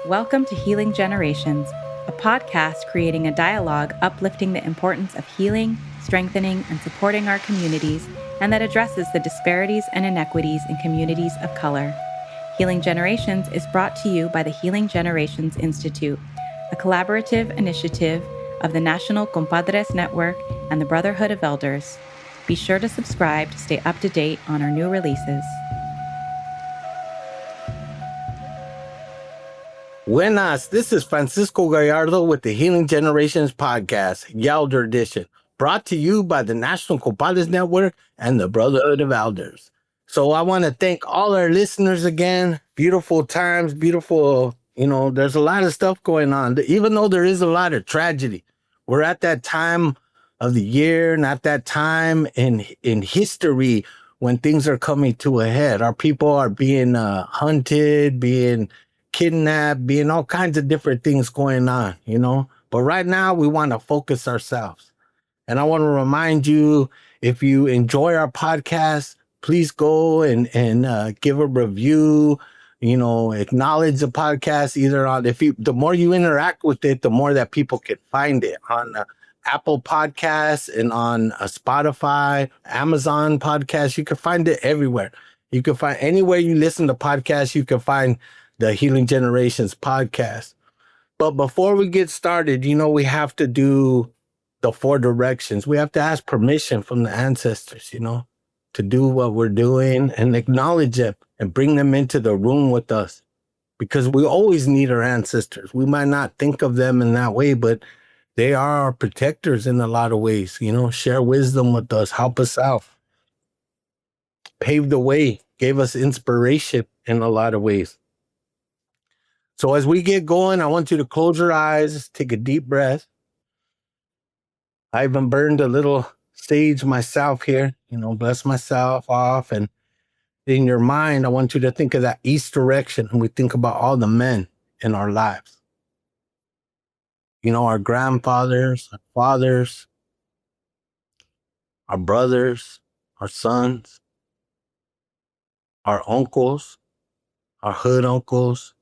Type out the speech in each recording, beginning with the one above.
Welcome to Healing Generations, a podcast creating a dialogue uplifting the importance of healing, strengthening, and supporting our communities, and that addresses the disparities and inequities in communities of color. Healing Generations is brought to you by the Healing Generations Institute, a collaborative initiative of the National Compadres Network and the Brotherhood of Elders. Be sure to subscribe to stay up to date on our new releases. Buenas, this is Francisco Gallardo with the Healing Generations podcast, Yelder edition, brought to you by the National Compadres Network and the Brotherhood of Elders. So I want to thank all our listeners again. Beautiful times, beautiful, there's a lot of stuff going on. Even though there is a lot of tragedy, we're at that time of the year and at that time in history when things are coming to a head. Our people are being hunted, being kidnapped, being all kinds of different things going on, But right now, we want to focus ourselves. And I want to remind you, if you enjoy our podcast, please go and give a review, acknowledge the podcast, either on, the more you interact with it, the more that people can find it on Apple Podcasts and on Spotify, Amazon Podcasts. You can find it everywhere. You can find anywhere you listen to podcasts, you can find the Healing Generations podcast. But before we get started, we have to do the 4 directions. We have to ask permission from the ancestors, to do what we're doing and acknowledge them and bring them into the room with us, because we always need our ancestors. We might not think of them in that way, but they are our protectors in a lot of ways, share wisdom with us, help us out, pave the way, gave us inspiration in a lot of ways. So as we get going, I want you to close your eyes, take a deep breath. I even burned a little sage myself here, bless myself off. And in your mind, I want you to think of that east direction. And we think about all the men in our lives. Our grandfathers, our fathers, our brothers, our sons, our uncles, our hood uncles.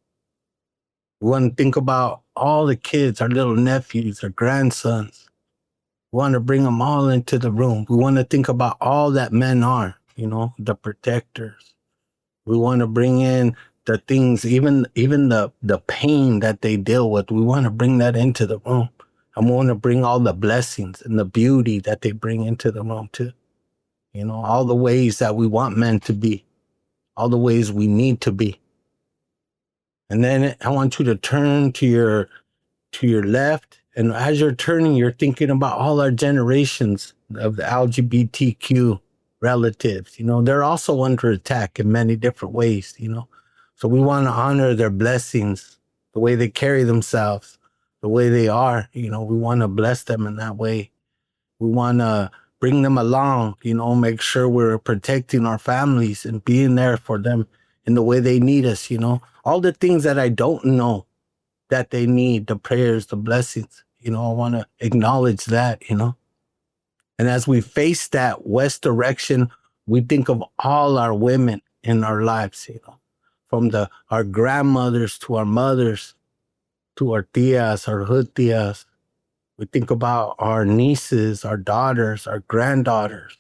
We want to think about all the kids, our little nephews, our grandsons. We want to bring them all into the room. We want to think about all that men are, the protectors. We want to bring in the things, even the pain that they deal with. We want to bring that into the room. And we want to bring all the blessings and the beauty that they bring into the room too. All the ways that we want men to be, all the ways we need to be. And then I want you to turn to your left. And as you're turning, you're thinking about all our generations of the LGBTQ relatives. They're also under attack in many different ways, So we want to honor their blessings, the way they carry themselves, the way they are. We want to bless them in that way. We want to bring them along, make sure we're protecting our families and being there for them in the way they need us, all the things that I don't know that they need, the prayers, the blessings, I want to acknowledge that, And as we face that west direction, we think of all our women in our lives, from our grandmothers to our mothers, to our tias, our hood tias. We think about our nieces, our daughters, our granddaughters,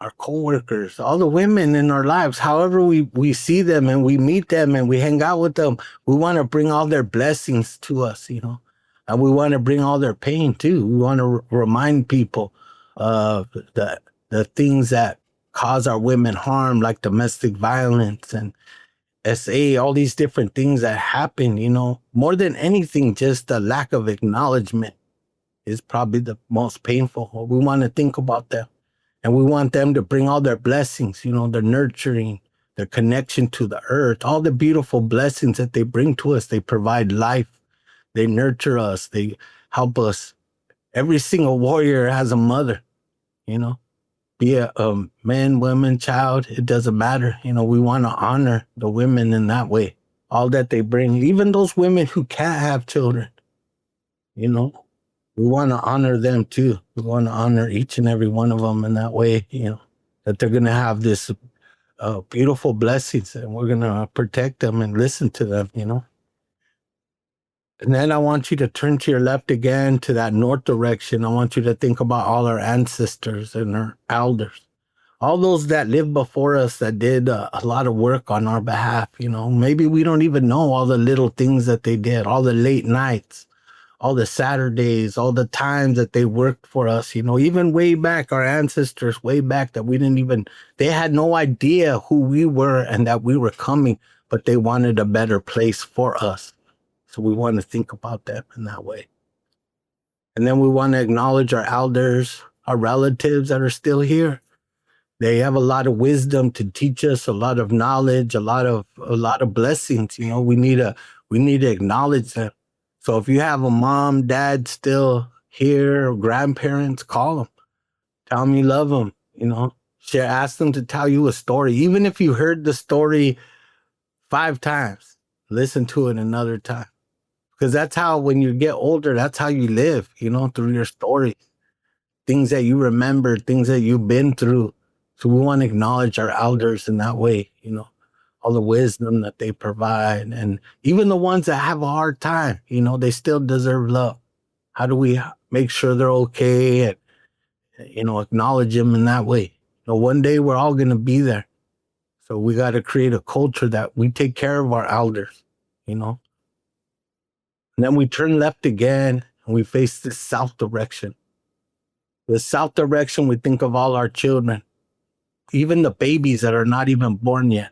our coworkers, all the women in our lives. However we see them and we meet them and we hang out with them, we want to bring all their blessings to us, and we want to bring all their pain too. We want to remind people of the things that cause our women harm, like domestic violence and SA, all these different things that happen, more than anything, just the lack of acknowledgement is probably the most painful. We want to think about them. And we want them to bring all their blessings, their nurturing, their connection to the earth, all the beautiful blessings that they bring to us. They provide life. They nurture us. They help us. Every single warrior has a mother, be it a man, woman, child. It doesn't matter. We want to honor the women in that way. All that they bring, even those women who can't have children, we want to honor them too. We want to honor each and every one of them in that way, that they're going to have this beautiful blessings, and we're going to protect them and listen to them, And then I want you to turn to your left again to that north direction. I want you to think about all our ancestors and our elders, all those that lived before us that did a lot of work on our behalf. Maybe we don't even know all the little things that they did, all the late nights, all the Saturdays, all the times that they worked for us, even way back, our ancestors way back that they had no idea who we were and that we were coming, but they wanted a better place for us. So we want to think about them in that way. And then we want to acknowledge our elders, our relatives that are still here. They have a lot of wisdom to teach us, a lot of knowledge, a lot of blessings. We need to acknowledge them. So if you have a mom, dad still here, or grandparents, call them. Tell them you love them. Ask them to tell you a story. Even if you heard the story 5 times, listen to it another time. Because that's how, when you get older, that's how you live, through your stories. Things that you remember, things that you've been through. So we want to acknowledge our elders in that way, all the wisdom that they provide. And even the ones that have a hard time, they still deserve love. How do we make sure they're okay and, acknowledge them in that way? One day we're all going to be there. So we got to create a culture that we take care of our elders, And then we turn left again and we face the south direction. The south direction, we think of all our children, even the babies that are not even born yet.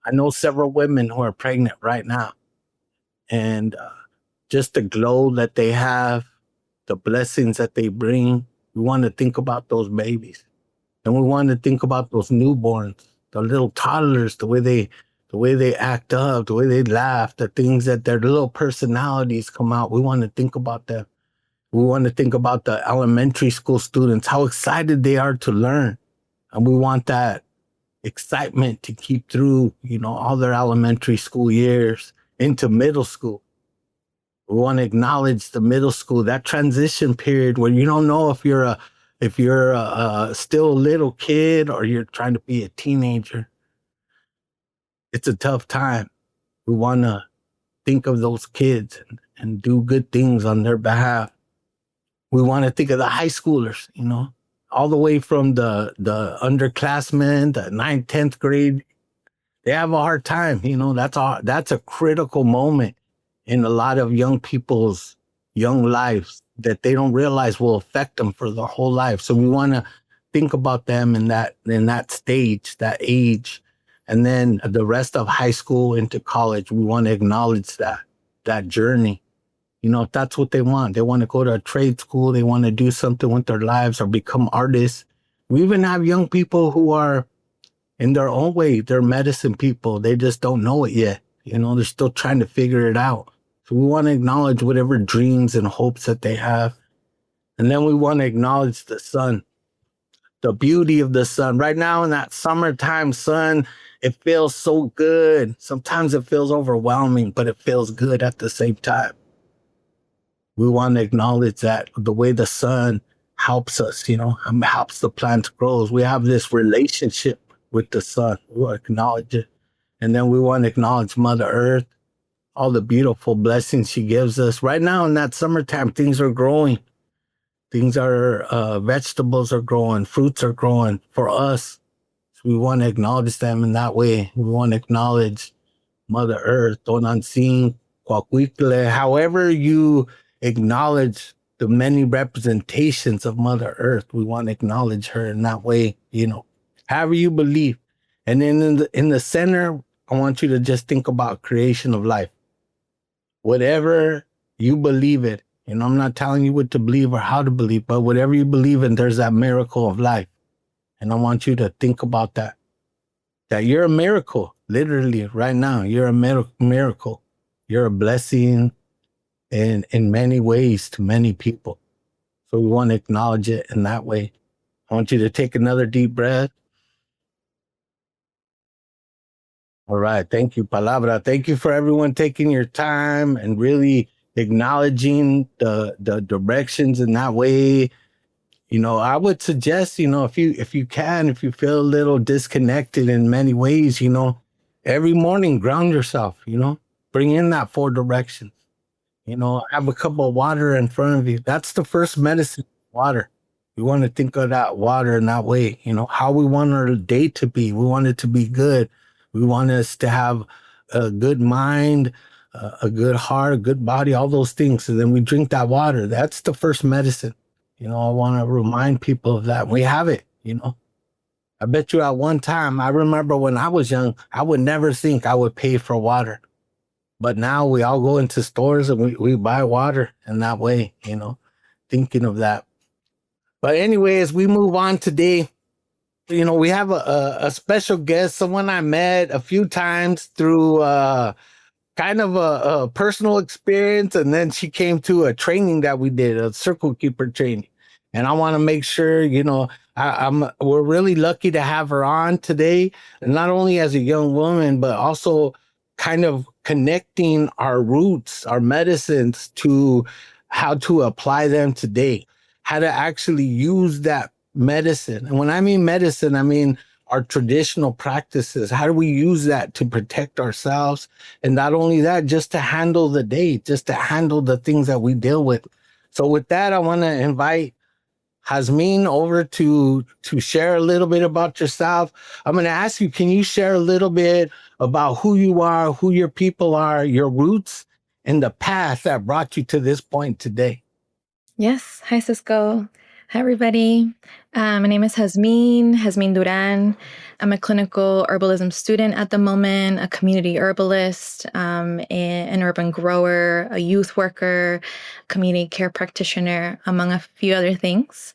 I know several women who are pregnant right now. And just the glow that they have, the blessings that they bring, we want to think about those babies. And we want to think about those newborns, the little toddlers, the way they act up, the way they laugh, the things that their little personalities come out. We want to think about them. We want to think about the elementary school students, how excited they are to learn. And we want that excitement to keep through, all their elementary school years into middle school. We want to acknowledge the middle school, that transition period where you don't know if you're still a little kid or you're trying to be a teenager. It's a tough time. We want to think of those kids and do good things on their behalf. We want to think of the high schoolers, all the way from the underclassmen, the 9th, 10th grade. They have a hard time. That's a critical moment in a lot of young people's young lives that they don't realize will affect them for their whole life. So we want to think about them in that stage, that age. And then the rest of high school into college, we want to acknowledge that journey. If that's what they want to go to a trade school, they want to do something with their lives or become artists. We even have young people who are, in their own way, they're medicine people. They just don't know it yet. They're still trying to figure it out. So we want to acknowledge whatever dreams and hopes that they have. And then we want to acknowledge the sun, the beauty of the sun. Right now in that summertime sun, it feels so good. Sometimes it feels overwhelming, but it feels good at the same time. We want to acknowledge that the way the sun helps us, helps the plants grow. We have this relationship with the sun. We'll acknowledge it. And then we want to acknowledge Mother Earth, all the beautiful blessings she gives us. Right now in that summertime, things are growing. Vegetables are growing, fruits are growing for us. So we want to acknowledge them in that way. We want to acknowledge Mother Earth, Tonantzin, Coahuitle, however you acknowledge the many representations of Mother Earth. We want to acknowledge her in that way, however you believe. And then in the center, I want you to just think about creation of life. Whatever you believe it, I'm not telling you what to believe or how to believe, but whatever you believe in, there's that miracle of life. And I want you to think about that you're a miracle, literally right now. You're a miracle. You're a blessing in many ways to many people. So we want to acknowledge it in that way. I want you to take another deep breath. All right. Thank you, Palabra. Thank you for everyone taking your time and really acknowledging the directions in that way. I would suggest, if you feel a little disconnected in many ways, every morning ground yourself, bring in that 4 directions. Have a cup of water in front of you. That's the first medicine, water. We want to think of that water in that way, how we want our day to be. We want it to be good. We want us to have a good mind, a good heart, a good body, all those things. So then we drink that water. That's the first medicine. I want to remind people of that. We have it. I bet you at one time, I remember when I was young, I would never think I would pay for water. But now we all go into stores and we buy water in that way, thinking of that. But anyway, as we move on today, we have a special guest, someone I met a few times through kind of a personal experience. And then she came to a training that we did, a circle keeper training. And I want to make sure, we're really lucky to have her on today, not only as a young woman, but also kind of connecting our roots, our medicines to how to apply them today, how to actually use that medicine. And when I mean medicine, I mean our traditional practices. How do we use that to protect ourselves? And not only that, just to handle the day, just to handle the things that we deal with. So with that, I want to invite Jasmín over to share a little bit about yourself. I'm going to ask you, can you share a little bit about who you are, who your people are, your roots, and the path that brought you to this point today? Yes. Hi, Cisco. Hi, everybody. My name is Jasmín Durán. I'm a clinical herbalism student at the moment, a community herbalist, an urban grower, a youth worker, community care practitioner, among a few other things.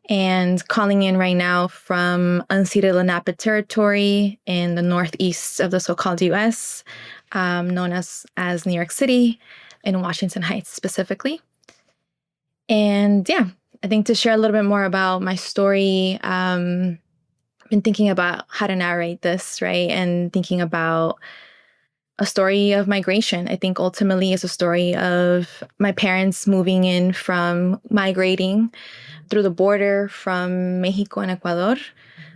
And calling in right now from unceded Lenape territory in the northeast of the so-called U.S., known as New York City, in Washington Heights specifically. And yeah, I think to share a little bit more about my story, I've been thinking about how to narrate this, right? And thinking about a story of migration. I think ultimately it's a story of my parents moving in from migrating through the border from Mexico and Ecuador,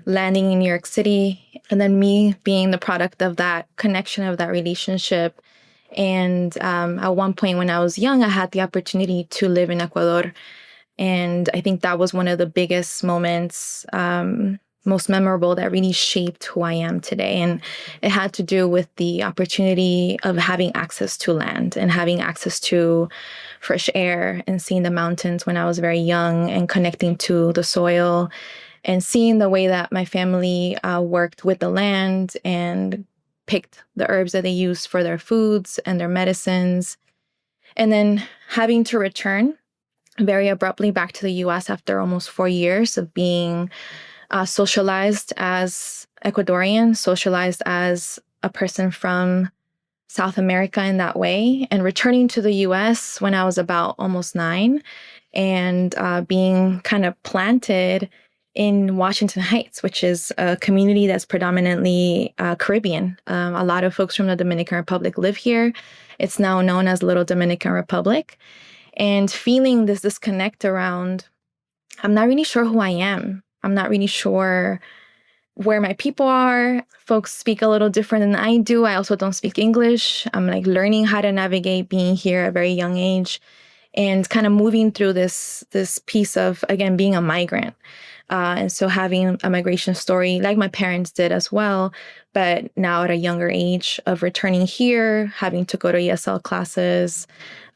landing in New York City, and then me being the product of that connection, of that relationship. And at one point when I was young, I had the opportunity to live in Ecuador. And I think that was one of the biggest moments, most memorable, that really shaped who I am today. And it had to do with the opportunity of having access to land and having access to fresh air and seeing the mountains when I was very young and connecting to the soil and seeing the way that my family worked with the land and picked the herbs that they used for their foods and their medicines. And then having to return very abruptly back to the US after almost 4 years of being socialized as Ecuadorian, socialized as a person from South America in that way, and returning to the US when I was about almost 9 and being kind of planted in Washington Heights, which is a community that's predominantly Caribbean. A lot of folks from the Dominican Republic live here. It's now known as Little Dominican Republic. And feeling this disconnect around, I'm not really sure who I am. I'm not really sure where my people are. Folks speak a little different than I do. I also don't speak English. I'm learning how to navigate being here at a very young age and kind of moving through this piece of, again, being a migrant. And so having a migration story like my parents did as well, but now at a younger age of returning here, having to go to ESL classes,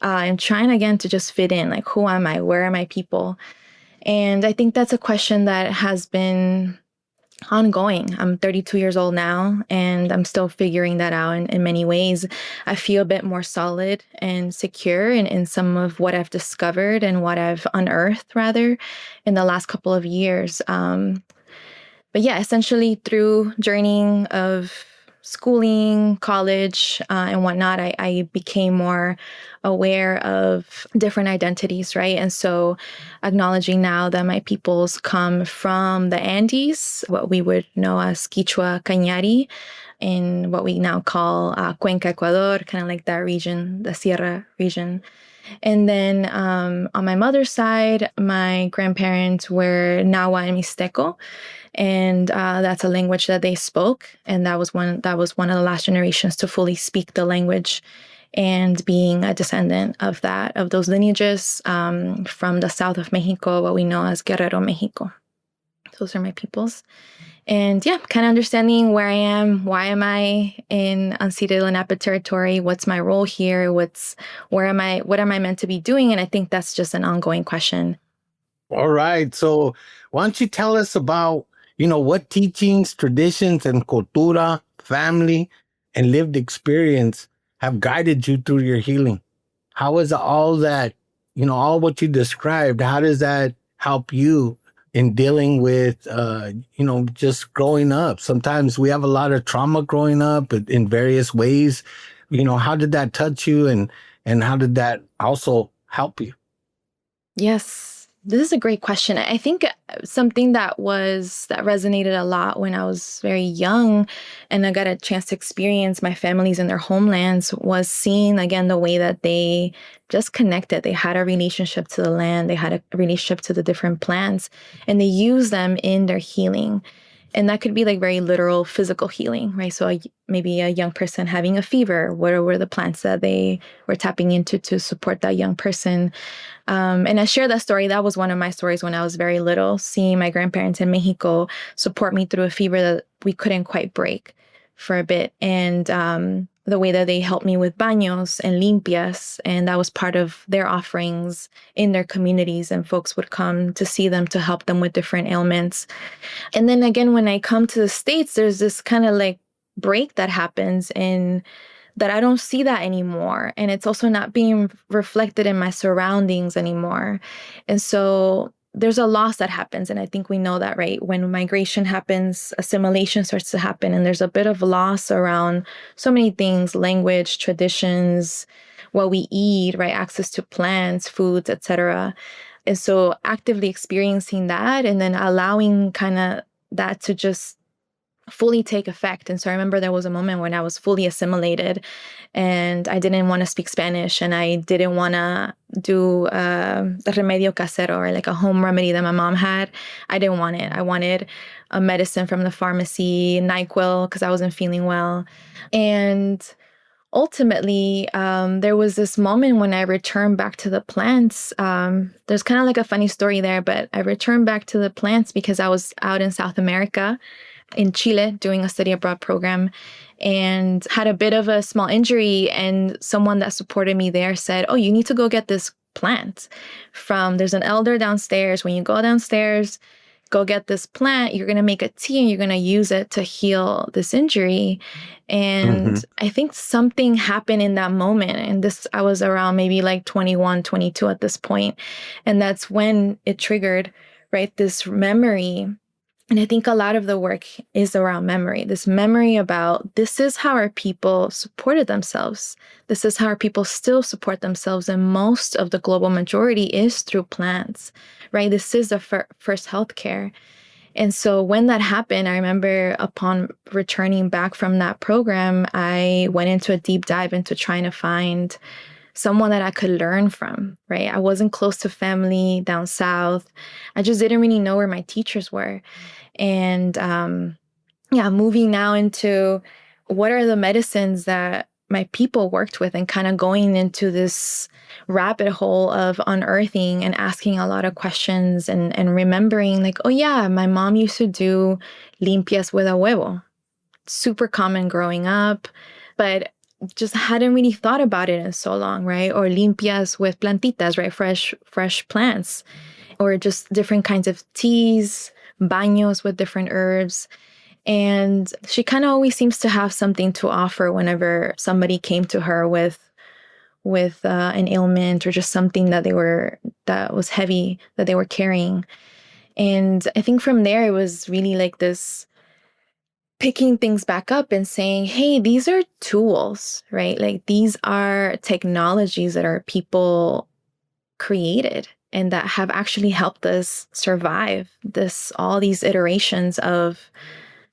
and trying again to just fit in, who am I? Where are my people? And I think that's a question that has been ongoing. I'm 32 years old now, and I'm still figuring that out in many ways. I feel a bit more solid and secure in some of what I've discovered and what I've unearthed, rather, in the last couple of years. But yeah, essentially through journeying of schooling, college, and whatnot, I became more aware of different identities, right? And so acknowledging now that my peoples come from the Andes, what we would know as Quichua Cañari, in what we now call Cuenca, Ecuador, kind of like that region, the Sierra region. And then on my mother's side, my grandparents were Nahua and Mixteco. And that's a language that they spoke. And that was one of the last generations to fully speak the language and being a descendant of those lineages from the south of Mexico, what we know as Guerrero, Mexico. Those are my peoples. And yeah, kind of understanding where I am, why am I in unceded Lenape territory, what's my role here, what am I meant to be doing? And I think that's just an ongoing question. All right. So why don't you tell us about, what teachings, traditions, and cultura, family, and lived experience have guided you through your healing? How is all that, all what you described, how does that help you in dealing with, just growing up? Sometimes we have a lot of trauma growing up in various ways. How did that touch you, and how did that also help you? Yes. This is a great question. I think something that resonated a lot when I was very young and I got a chance to experience my families in their homelands was seeing, again, the way that they just connected. They had a relationship to the land. They had a relationship to the different plants, and they used them in their healing. And that could be like very literal physical healing, right? So maybe a young person having a fever, what were the plants that they were tapping into to support that young person? And I share that story. That was one of my stories when I was very little, seeing my grandparents in Mexico support me through a fever that we couldn't quite break for a bit. And the way that they helped me with baños and limpias, and that was part of their offerings in their communities, and folks would come to see them to help them with different ailments. And then again, when I come to the States, there's this kind of like break that happens in that I don't see that anymore. And it's also not being reflected in my surroundings anymore. And so there's a loss that happens. And I think we know that, right? When migration happens, assimilation starts to happen. And there's a bit of loss around so many things: language, traditions, what we eat, right? Access to plants, foods, etc. And so actively experiencing that and then allowing kind of that to just fully take effect. And so I remember there was a moment when I was fully assimilated and I didn't want to speak Spanish and I didn't want to do the remedio casero, or like a home remedy that my mom had. I didn't want it. I wanted a medicine from the pharmacy, NyQuil, because I wasn't feeling well. And ultimately, there was this moment when I returned back to the plants. There's kind of like a funny story there, but I returned back to the plants because I was out in South America, in Chile, doing a study abroad program, and had a bit of a small injury. And someone that supported me there said, "Oh, you need to go get this plant there's an elder downstairs. When you go downstairs, go get this plant. You're going to make a tea and you're going to use it to heal this injury." And I think something happened in that moment. And I was around maybe like 21, 22 at this point. And that's when it triggered, right, this memory. And I think a lot of the work is around memory, this memory about this is how our people supported themselves. This is how our people still support themselves. And most of the global majority is through plants, right? This is the first healthcare. And so when that happened, I remember upon returning back from that program, I went into a deep dive into trying to find someone that I could learn from, right? I wasn't close to family down south. I just didn't really know where my teachers were. And moving now into what are the medicines that my people worked with, and kind of going into this rabbit hole of unearthing and asking a lot of questions and remembering like, oh yeah, my mom used to do limpias with a huevo. Super common growing up, but just hadn't really thought about it in so long, right? Or limpias with plantitas, right? Fresh plants, or just different kinds of teas, baños with different herbs. And she kind of always seems to have something to offer whenever somebody came to her with an ailment or just something that was heavy that they were carrying. And I think from there, it was really like this picking things back up and saying, hey, these are tools, right? Like these are technologies that our people created and that have actually helped us survive all these iterations of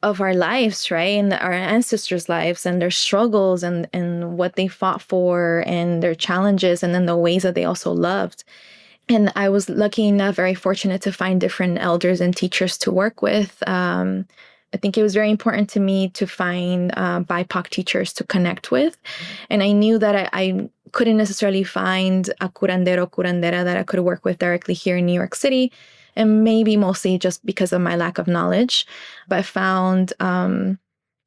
our lives, right? And our ancestors' lives and their struggles and what they fought for and their challenges, and then the ways that they also loved. And I was lucky enough, very fortunate to find different elders and teachers to work with, I think it was very important to me to find BIPOC teachers to connect with. And I knew that I couldn't necessarily find a curandero, curandera that I could work with directly here in New York City, and maybe mostly just because of my lack of knowledge. But I found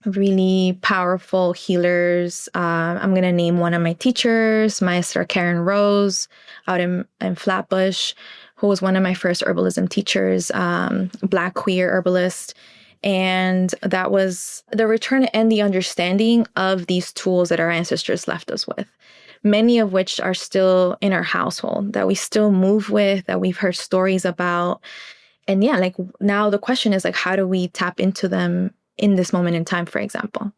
really powerful healers. I'm going to name one of my teachers, Maestra Karen Rose, out in Flatbush, who was one of my first herbalism teachers, Black queer herbalist. And that was the return and the understanding of these tools that our ancestors left us with, many of which are still in our household, that we still move with, that we've heard stories about. And yeah, like now the question is like, how do we tap into them in this moment in time, for example?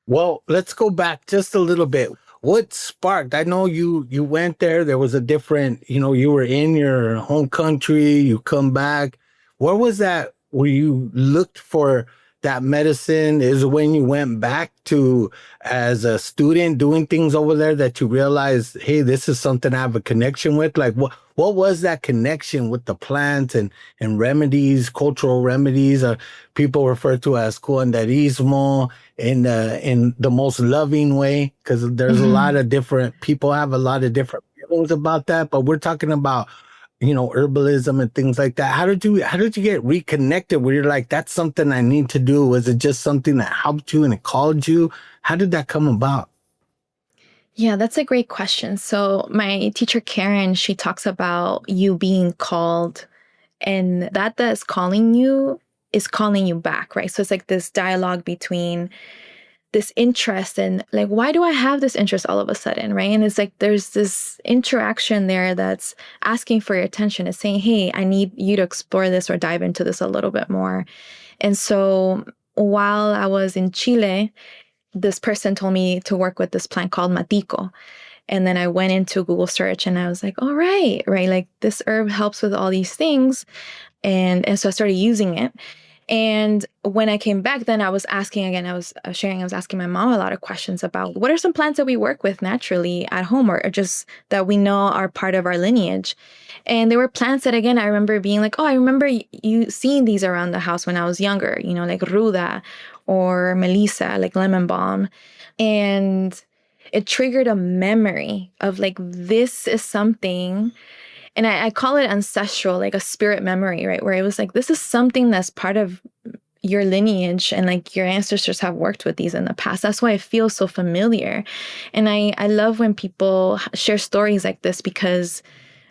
Well, let's go back just a little bit. What sparked? I know you went there. There was a different, you were in your home country, you come back. Where was that where you looked for that medicine? Is when you went back to as a student doing things over there that you realized, hey, this is something I have a connection with? Like what was that connection with the plants and remedies, cultural remedies? People refer to as curanderismo in the most loving way, because there's a lot of different people have a lot of different feelings about that. But we're talking about herbalism and things like that. How did you get reconnected where you're like, that's something I need to do? Was it just something that helped you and it called you? How did that come about? Yeah, that's a great question. So my teacher, Karen, she talks about you being called, and that is calling you back, right? So it's like this dialogue between this interest and like, why do I have this interest all of a sudden, right? And it's like there's this interaction there that's asking for your attention. It's saying, hey, I need you to explore this or dive into this a little bit more. And so while I was in Chile, this person told me to work with this plant called matico. And then I went into Google search and I was like, all right, like this herb helps with all these things. And so I started using it. And when I came back, then I was asking again, I was asking my mom a lot of questions about what are some plants that we work with naturally at home or just that we know are part of our lineage. And there were plants that, again, I remember being like, oh, I remember you seeing these around the house when I was younger, like ruda or melissa, like lemon balm. And it triggered a memory of like, this is something. And I call it ancestral, like a spirit memory, right? Where it was like, this is something that's part of your lineage and like your ancestors have worked with these in the past. That's why it feels so familiar. And I love when people share stories like this because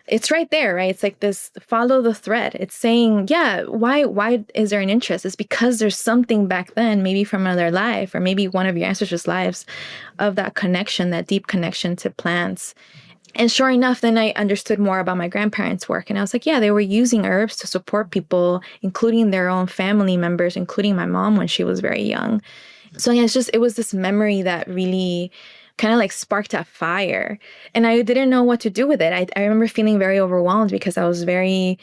it's right there, right? It's like this, follow the thread. It's saying, yeah, why is there an interest? It's because there's something back then, maybe from another life or maybe one of your ancestors' lives of that connection, that deep connection to plants. And sure enough, then I understood more about my grandparents' work. And I was like, yeah, they were using herbs to support people, including their own family members, including my mom when she was very young. So yeah, it was this memory that really kind of like sparked a fire. And I didn't know what to do with it. I remember feeling very overwhelmed because I was very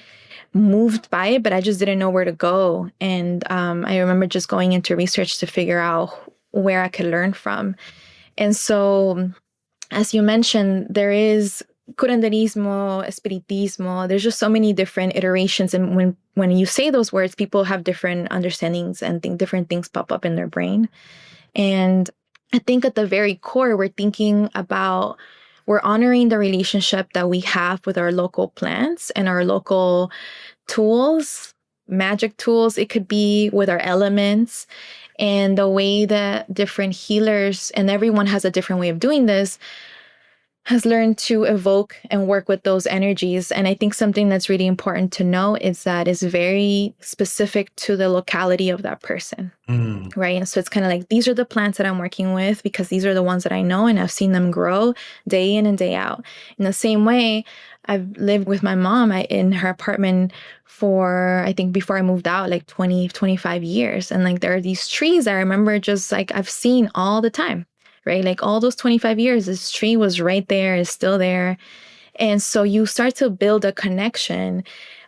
moved by it, but I just didn't know where to go. And I remember just going into research to figure out where I could learn from. And so, as you mentioned, there is curanderismo, espiritismo. There's just so many different iterations. And when you say those words, people have different understandings and different things pop up in their brain. And I think at the very core, we're honoring the relationship that we have with our local plants and our local tools, magic tools. It could be with our elements. And the way that different healers, and everyone has a different way of doing this, has learned to evoke and work with those energies. And I think something that's really important to know is that it's very specific to the locality of that person, right? And so it's kind of like, these are the plants that I'm working with because these are the ones that I know and I've seen them grow day in and day out. In the same way, I've lived with my mom in her apartment for, I think before I moved out, like 20, 25 years. And like there are these trees I remember just like I've seen all the time, right? Like all those 25 years, this tree was right there, is still there. And so you start to build a connection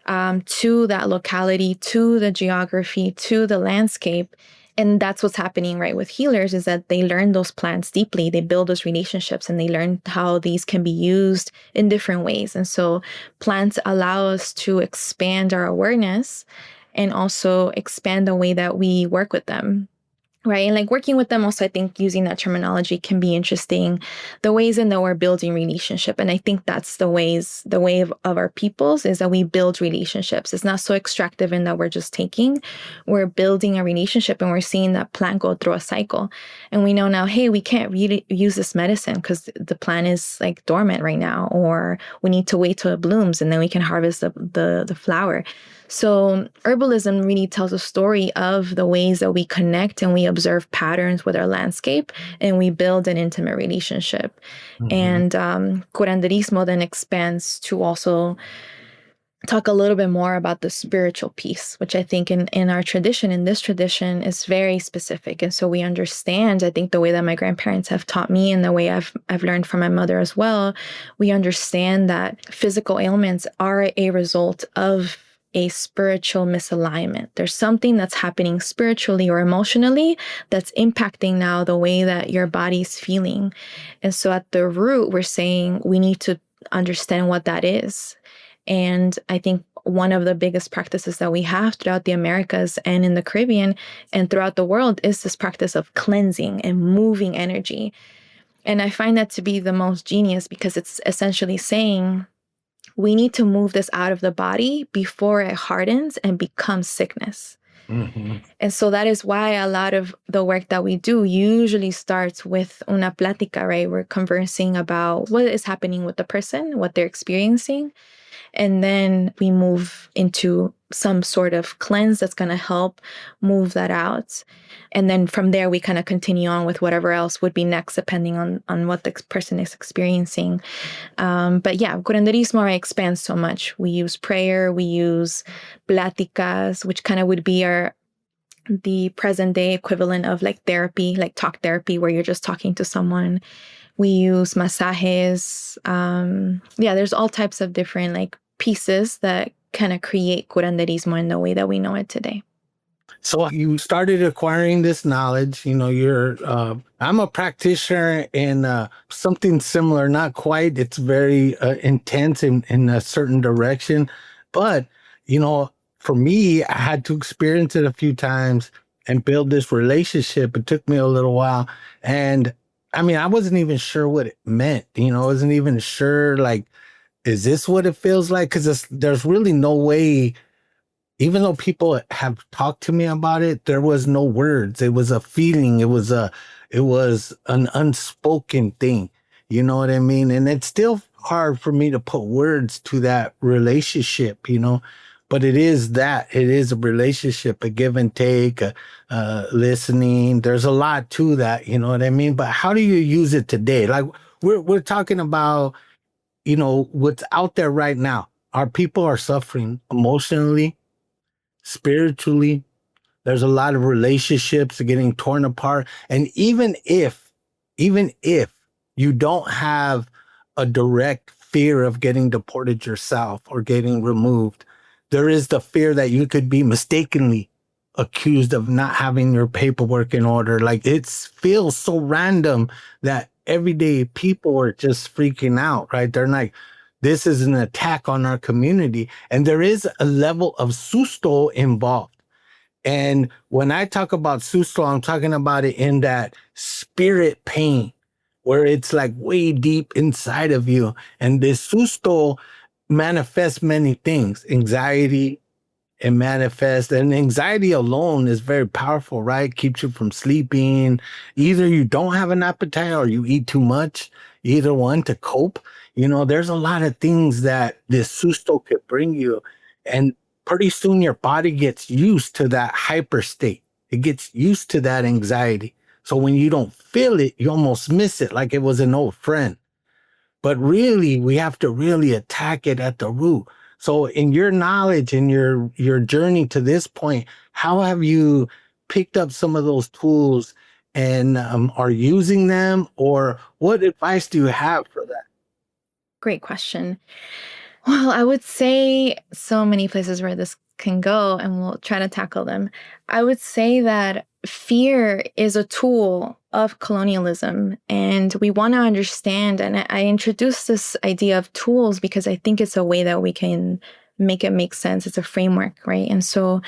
to that locality, to the geography, to the landscape. And that's what's happening, right, with healers, is that they learn those plants deeply. They build those relationships and they learn how these can be used in different ways. And so plants allow us to expand our awareness and also expand the way that we work with them. Right. And like working with them also, I think using that terminology can be interesting. The ways in that we're building relationship. And I think that's the way of our peoples is that we build relationships. It's not so extractive in that we're just taking. We're building a relationship and we're seeing that plant go through a cycle. And we know now, hey, we can't really use this medicine because the plant is like dormant right now, or we need to wait till it blooms and then we can harvest the flower. So herbalism really tells a story of the ways that we connect and we observe patterns with our landscape and we build an intimate relationship. And curanderismo then expands to also talk a little bit more about the spiritual piece, which I think in our tradition, in this tradition, is very specific. And so we understand, I think the way that my grandparents have taught me and the way I've learned from my mother as well, we understand that physical ailments are a result of a spiritual misalignment. There's something that's happening spiritually or emotionally that's impacting now the way that your body's feeling. And so at the root, we're saying we need to understand what that is. And I think one of the biggest practices that we have throughout the Americas and in the Caribbean and throughout the world is this practice of cleansing and moving energy. And I find that to be the most genius because it's essentially saying, we need to move this out of the body before it hardens and becomes sickness. And so that is why a lot of the work that we do usually starts with una plática, right? We're conversing about what is happening with the person, what they're experiencing. And then we move into some sort of cleanse that's going to help move that out. And then from there, we kind of continue on with whatever else would be next, depending on what the person is experiencing. But yeah, curanderismo expands so much. We use prayer, we use pláticas, which kind of would be the present day equivalent of like therapy, like talk therapy, where you're just talking to someone. We use masajes. There's all types of different like pieces that kind of create curanderismo in the way that we know it today. So you started acquiring this knowledge. You know, I'm a practitioner in something similar, not quite. It's very intense in a certain direction. But, you know, for me, I had to experience it a few times and build this relationship. It took me a little while. And I mean, I wasn't even sure what it meant. You know, I wasn't even sure, like, is this what it feels like? Because there's really no way, even though people have talked to me about it, there was no words. It was a feeling. It was an unspoken thing. You know what I mean? And it's still hard for me to put words to that relationship, you know, but it is a relationship, a give and take, listening. There's a lot to that. You know what I mean? But how do you use it today? Like we're talking about, you know, what's out there right now. Our people are suffering emotionally, spiritually. There's a lot of relationships getting torn apart. And even if you don't have a direct fear of getting deported yourself or getting removed, there is the fear that you could be mistakenly accused of not having your paperwork in order. Like it feels so random that everyday people are just freaking out, right? They're like, this is an attack on our community. And there is a level of susto involved. And when I talk about susto, I'm talking about it in that spirit pain, where it's like way deep inside of you. And this susto manifests many things. Anxiety, it manifests, and anxiety alone is very powerful, right? Keeps you from sleeping. Either you don't have an appetite or you eat too much, either one, to cope. You know, there's a lot of things that this susto could bring you. And pretty soon your body gets used to that hyper state. It gets used to that anxiety. So when you don't feel it, you almost miss it like it was an old friend. But really, we have to really attack it at the root. So in your knowledge and your journey to this point, how have you picked up some of those tools and are using them? Or what advice do you have for that? Great question. Well, I would say so many places where this can go, and we'll try to tackle them. I would say that fear is a tool of colonialism, and we want to understand. And I introduced this idea of tools because I think it's a way that we can make it make sense. It's a framework, right? And so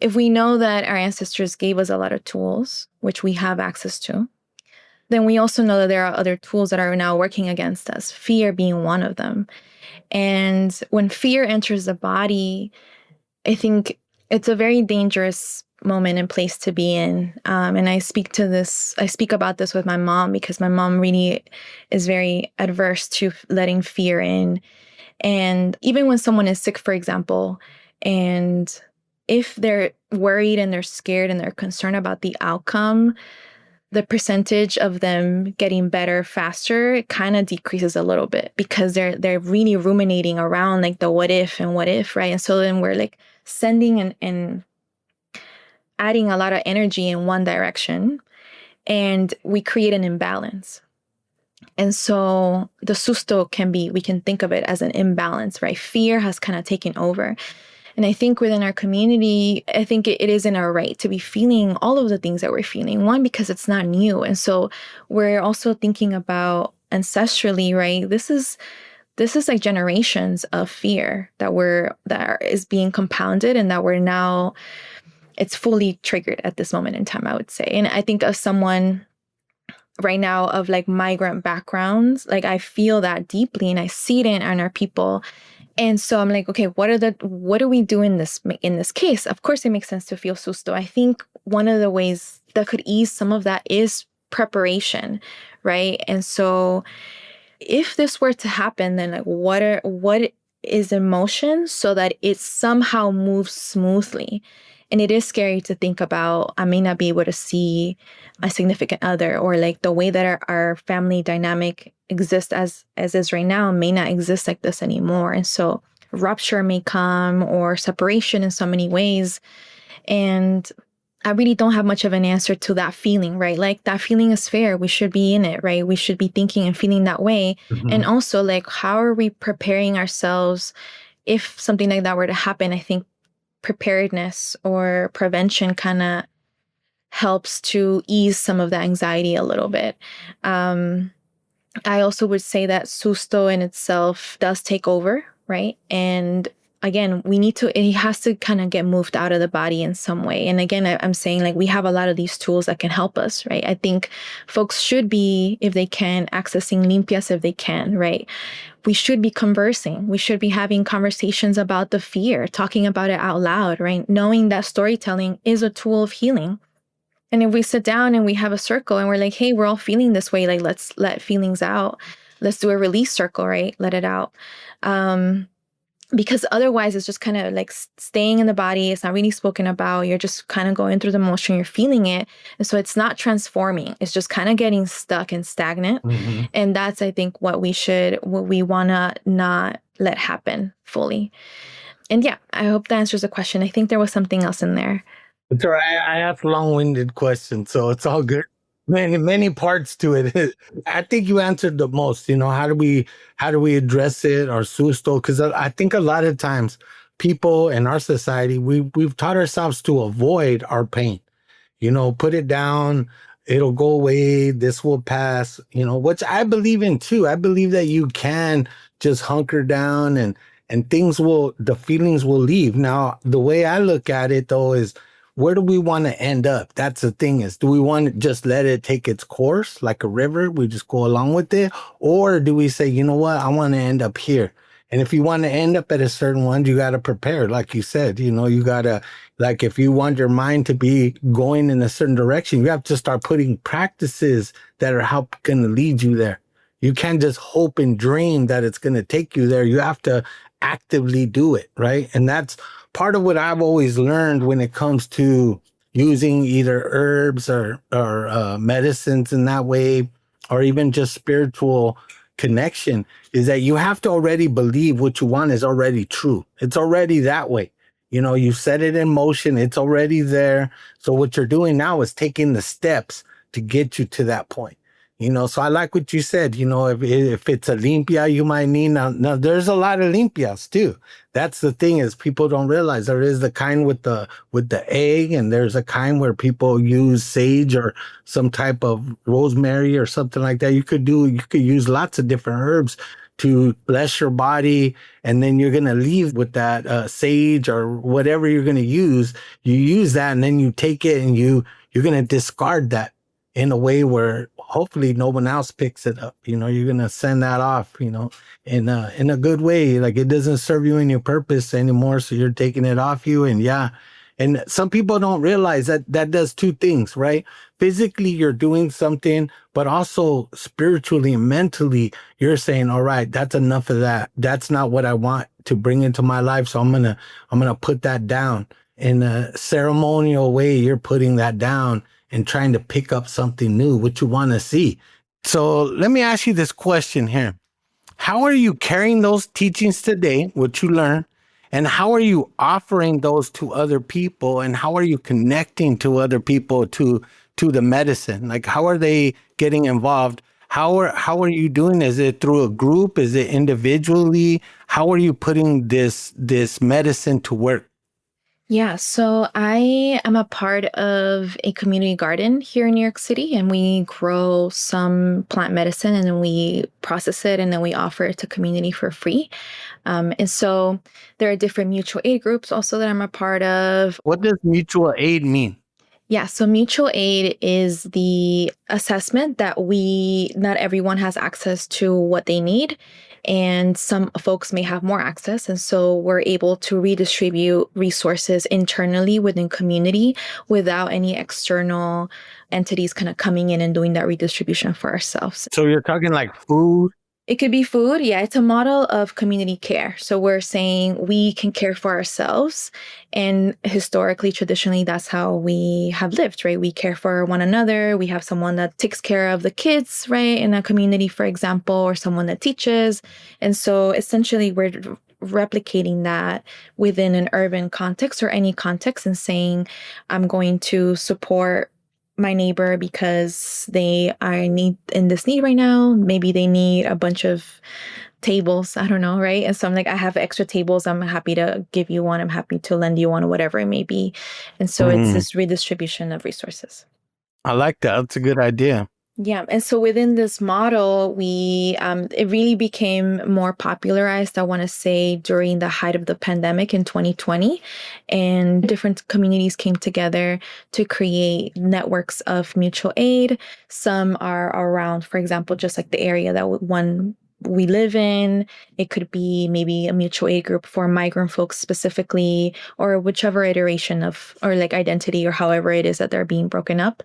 if we know that our ancestors gave us a lot of tools, which we have access to, then we also know that there are other tools that are now working against us, fear being one of them. And when fear enters the body, I think it's a very dangerous moment and place to be in. And I speak about this with my mom, because my mom really is very adverse to letting fear in. And even when someone is sick, for example, and if they're worried and they're scared and they're concerned about the outcome, the percentage of them getting better faster kind of decreases a little bit, because they're really ruminating around like the what if, right? And so then we're like sending and adding a lot of energy in one direction, and we create an imbalance. And so the susto we can think of it as an imbalance, right? Fear has kind of taken over. And I think within our community, I think it is in our right to be feeling all of the things that we're feeling. One, because it's not new. And so we're also thinking about ancestrally, right? This is like generations of fear that is being compounded, and that we're now, it's fully triggered at this moment in time, I would say. And I think of someone right now of like migrant backgrounds, like I feel that deeply and I see it in our people. And so I'm like, okay, what do we do in this case? Of course, it makes sense to feel susto. I think one of the ways that could ease some of that is preparation, right? And so if this were to happen, then like what is emotion so that it somehow moves smoothly? And it is scary to think about, I may not be able to see a significant other, or like the way that our family dynamic exists as is right now may not exist like this anymore. And so rupture may come, or separation in so many ways. And I really don't have much of an answer to that feeling, right? Like that feeling is fair. We should be in it, right? We should be thinking and feeling that way. Mm-hmm. And also like, how are we preparing ourselves if something like that were to happen? I think preparedness or prevention kind of helps to ease some of the anxiety a little bit. I also would say that susto in itself does take over, right? And again, it has to kind of get moved out of the body in some way. And again, I'm saying like we have a lot of these tools that can help us, right? I think folks should be, if they can, accessing limpias if they can, right? We should be conversing. We should be having conversations about the fear, talking about it out loud, right? Knowing that storytelling is a tool of healing. And if we sit down and we have a circle and we're like, hey, we're all feeling this way, like let's let feelings out. Let's do a release circle, right? Let it out. Because otherwise it's just kind of like staying in the body. It's not really spoken about. You're just kind of going through the motion. You're feeling it. And so it's not transforming. It's just kind of getting stuck and stagnant. Mm-hmm. And that's, I think, what we want to not let happen fully. And yeah, I hope that answers the question. I think there was something else in there. It's all right. I asked long-winded questions, so it's all good. Many parts to it. I think you answered the most. You know, how do we address it, or susto? Because I think a lot of times people in our society, we've taught ourselves to avoid our pain. You know, put it down, it'll go away, this will pass. You know, which I believe in too. I believe that you can just hunker down and the feelings will leave. Now, the way I look at it though is, where do we want to end up? That's the thing is, do we want to just let it take its course like a river? We just go along with it? Or do we say, you know what, I want to end up here? And if you want to end up at a certain one, you got to prepare. Like you said, you know, you got to, like, if you want your mind to be going in a certain direction, you have to start putting practices that are going to lead you there. You can't just hope and dream that it's going to take you there. You have to actively do it, right? And that's part of what I've always learned when it comes to using either herbs or medicines in that way, or even just spiritual connection, is that you have to already believe what you want is already true. It's already that way. You know, you set it in motion. It's already there. So what you're doing now is taking the steps to get you to that point. You know, so I like what you said. You know, if it's a limpia, you might need now. There's a lot of limpias too. That's the thing, is people don't realize there is the kind with the egg, and there's a kind where people use sage or some type of rosemary or something like that. You could use lots of different herbs to bless your body, and then you're going to leave with that sage or whatever you're going to use. You use that, and then you take it and you're going to discard that in a way where hopefully no one else picks it up. You're going to send that off, in a good way. Like, it doesn't serve you any purpose anymore, so you're taking it off you. And yeah, and some people don't realize that does two things, right? Physically, you're doing something, but also spiritually and mentally, you're saying, all right, that's enough of that. That's not what I want to bring into my life. So I'm gonna put that down. In a ceremonial way, you're putting that down and trying to pick up something new, what you want to see. So let me ask you this question here. How are you carrying those teachings today, what you learned? And how are you offering those to other people? And how are you connecting to other people to the medicine? Like, how are they getting involved? How are you doing? Is it through a group? Is it individually? How are you putting this medicine to work? Yeah, so I am a part of a community garden here in New York City, and we grow some plant medicine and then we process it and then we offer it to community for free. And so there are different mutual aid groups also that I'm a part of. What does mutual aid mean? Yeah, so mutual aid is the assessment that not everyone has access to what they need. And some folks may have more access. And so we're able to redistribute resources internally within community without any external entities kind of coming in and doing that redistribution for ourselves. So you're talking like food? It could be food. Yeah, it's a model of community care. So we're saying we can care for ourselves. And historically, traditionally, that's how we have lived, right? We care for one another. We have someone that takes care of the kids, right? In a community, for example, or someone that teaches. And so essentially, we're replicating that within an urban context or any context and saying, I'm going to support my neighbor because they are in this need right now. Maybe they need a bunch of tables. I don't know, right? And so I'm like, I have extra tables. I'm happy to give you one. I'm happy to lend you one or whatever it may be. And so it's this redistribution of resources. I like that. That's a good idea. Yeah. And so within this model, it really became more popularized, I want to say, during the height of the pandemic in 2020. And different communities came together to create networks of mutual aid. Some are around, for example, just like the area that we live in. It could be maybe a mutual aid group for migrant folks specifically, or whichever iteration or like identity or however it is that they're being broken up.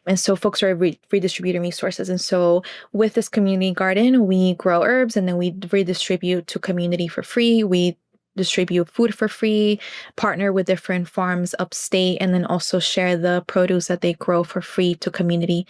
And so folks are redistributing resources. And so with this community garden, we grow herbs and then we redistribute to community for free. We distribute food for free, partner with different farms upstate, and then also share the produce that they grow for free to community.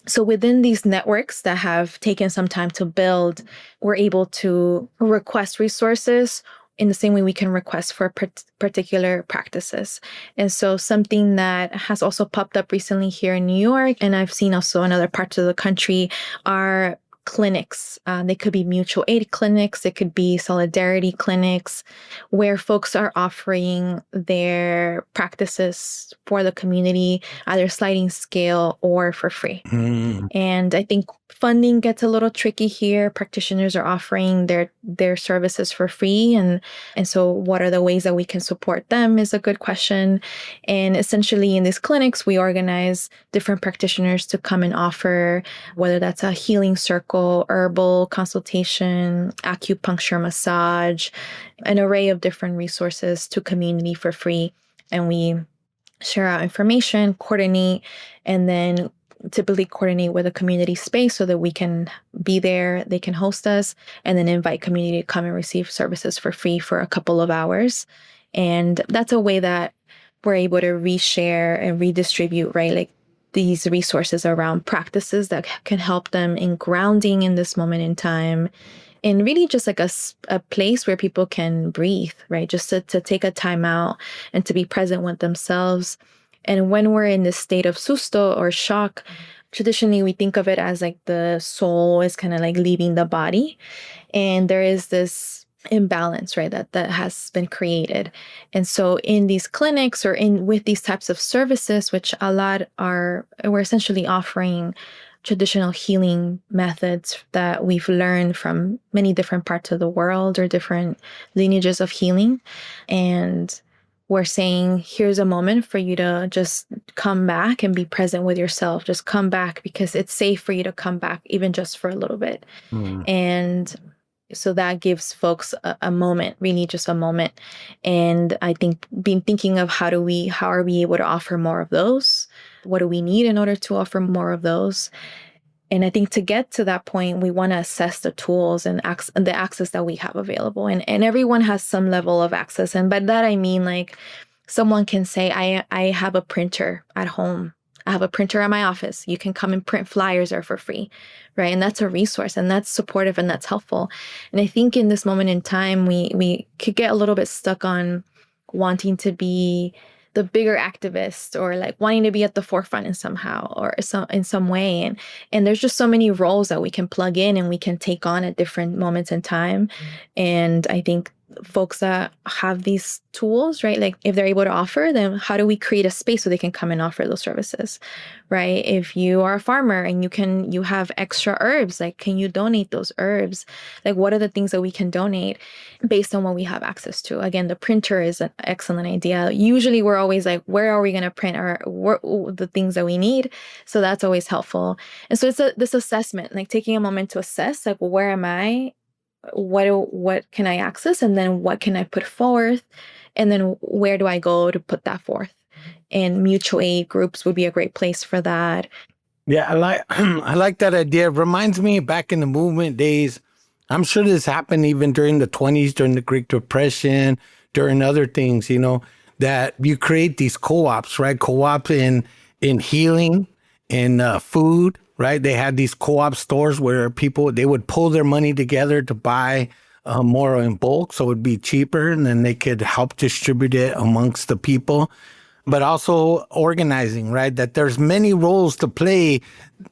So within these networks that have taken some time to build, we're able to request resources in the same way we can request for particular practices. And so something that has also popped up recently here in New York, and I've seen also in other parts of the country, are clinics. They could be mutual aid clinics. It could be solidarity clinics where folks are offering their practices for the community, either sliding scale or for free. And I think funding gets a little tricky here. Practitioners are offering their services for free. And so what are the ways that we can support them is a good question. And essentially in these clinics, we organize different practitioners to come and offer, whether that's a healing circle, herbal consultation, acupuncture, massage, an array of different resources to community for free. And we share out information, coordinate, and then typically coordinate with a community space so that we can be there, they can host us, and then invite community to come and receive services for free for a couple of hours. And that's a way that we're able to reshare and redistribute, right? Like these resources around practices that can help them in grounding in this moment in time. And really just like a place where people can breathe, right? Just to take a time out and to be present with themselves. And when we're in this state of susto or shock, traditionally we think of it as like the soul is kind of like leaving the body. And there is this imbalance, right, that has been created. And so in these clinics or with these types of services, which a lot we're essentially offering traditional healing methods that we've learned from many different parts of the world or different lineages of healing. And we're saying, here's a moment for you to just come back and be present with yourself. Just come back because it's safe for you to come back, even just for a little bit. And so that gives folks a moment, really just a moment. And I think being thinking of how are we able to offer more of those? What do we need in order to offer more of those? And I think to get to that point, we want to assess the tools and the access that we have available. And everyone has some level of access. And by that, I mean, like, someone can say, I have a printer at home. I have a printer at my office. You can come and print flyers there for free, right? And that's a resource, and that's supportive, and that's helpful. And I think in this moment in time, we could get a little bit stuck on wanting to be the bigger activist, or like wanting to be at the forefront in somehow or in some way. And there's just so many roles that we can plug in and we can take on at different moments in time. And I think folks that have these tools, right? Like if they're able to offer them, how do we create a space so they can come and offer those services, right? If you are a farmer and you have extra herbs, like, can you donate those herbs? Like, what are the things that we can donate based on what we have access to? Again, the printer is an excellent idea. Usually we're always like, where are we going to print the things that we need? So that's always helpful. And so it's this assessment, like taking a moment to assess, like, well, where am I? What can I access? And then what can I put forth? And then where do I go to put that forth? And mutual aid groups would be a great place for that. Yeah, I like that idea. It reminds me back in the movement days. I'm sure this happened even during the 20s, during the Great Depression, during other things, that you create these co-ops, right? Co-op in healing, in food, right? They had these co-op stores where they would pull their money together to buy more in bulk, so it would be cheaper, and then they could help distribute it amongst the people. But also organizing, right? That there's many roles to play.